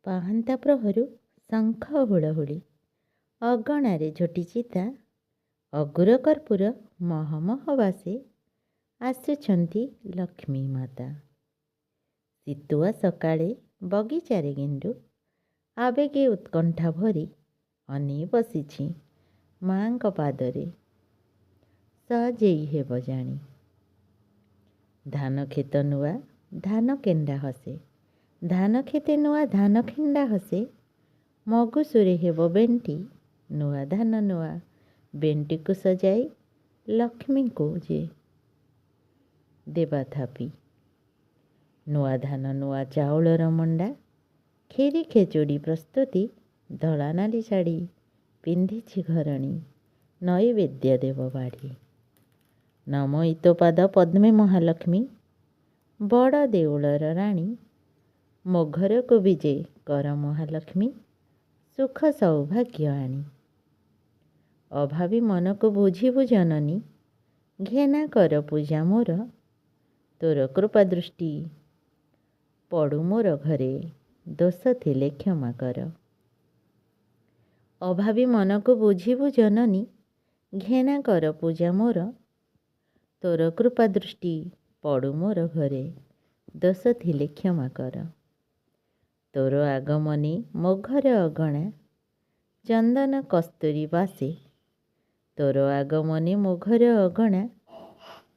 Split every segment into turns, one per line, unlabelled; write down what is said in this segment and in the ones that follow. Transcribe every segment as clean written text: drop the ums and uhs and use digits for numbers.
ପାହାନ୍ତା ପ୍ରହରୁ ଶଙ୍ଖ ହୁଳହୁଳି, ଅଗଣାରେ ଝୋଟି ଚିତା, ଅଗୁର କର୍ପୂର ମହମହ ବାସେ, ଆସୁଛନ୍ତି ଲକ୍ଷ୍ମୀ ମାତା। ଶୀତୁଆ ସକାଳେ ବଗିଚାରେ ଗେଣ୍ଡୁ, ଆବେଗେ ଉତ୍କଣ୍ଠା ଭରି ଅନେଇ ବସିଛି ମାଙ୍କ ପାଦରେ, ସଜେଇ ହେବ ଜାଣି। ଧାନ କ୍ଷେତ ନୂଆ ଧାନ କେଣ୍ଡା ହସେ, ଧାନ ଖେତେ ନୂଆ ଧାନ ଖେଣ୍ଡା ହସେ, ମଗୁସୁରେ ହେବ ବେଣ୍ଟି ନୂଆ ଧାନ ନୂଆ, ବେଣ୍ଟିକୁ ସଜାଇ ଲକ୍ଷ୍ମୀଙ୍କୁ ଯେ ଦେବା ଥାପି। ନୂଆ ଧାନ ନୂଆ ଚାଉଳର ମଣ୍ଡା, କ୍ଷୀରି ଖେଚୁଡ଼ି ପ୍ରସ୍ତୁତି, ଧଳା ନାଲି ଶାଢ଼ୀ ପିନ୍ଧିଛି ଘରଣୀ, ନୈବେଦ୍ୟ ଦେବ ବାଢ଼ି। ନମ ଇତୋପାଦ ପଦ୍ମେ ମହାଲକ୍ଷ୍ମୀ, ବଡ଼ ଦେଉଳର ରାଣୀ, ମୋ ଘରକୁ ବିଜେ କର ମହାଲକ୍ଷ୍ମୀ, ସୁଖ ସୌଭାଗ୍ୟ ଆଣି। ଅଭାବୀ ମନକୁ ବୁଝିବୁ ଜନନୀ, ଘେନା କର ପୂଜା ମୋର, ତୋର କୃପା ଦୃଷ୍ଟି ପଡ଼ୁ ମୋର ଘରେ, ଦୋଷ ଥିଲେ କ୍ଷମା କର। ଅଭାବୀ ମନକୁ ବୁଝିବୁ ଜନନୀ, ଘେନା କର ପୂଜା ମୋର, ତୋର କୃପା ଦୃଷ୍ଟି ପଡ଼ୁ ମୋର ଘରେ, ଦୋଷ ଥିଲେ କ୍ଷମା କର। ତୋର ଆଗମନୀ ମୋ ଘର ଅଗଣା, ଚନ୍ଦନ କସ୍ତୁରୀ ବାସେ, ତୋର ଆଗମନୀ ମୋ ଘର ଅଗଣା,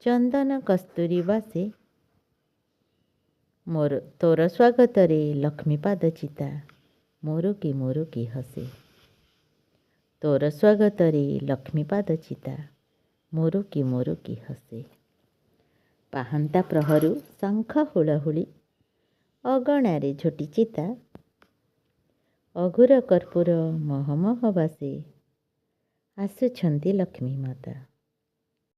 ଚନ୍ଦନ କସ୍ତୁରୀ ବାସେ, ମୋର ତୋର ସ୍ୱାଗତରେ ଲକ୍ଷ୍ମୀ ପାଦ ଚିତା, ମୋର କି ହସେ। ତୋର ସ୍ୱାଗତରେ ଲକ୍ଷ୍ମୀ ପାଦ ଚିତା, ମୋର କି ହସେ। ପାହାନ୍ତା ପ୍ରହରୁ ଶଙ୍ଖ ହୁଳହୁଳି, ଅଗଣାରେ ଝୋଟି ଚିତା, ଅଗୁର କର୍ପୂର ମହମହ ବାସେ, ଆସୁଛନ୍ତି ଲକ୍ଷ୍ମୀ ମାତା।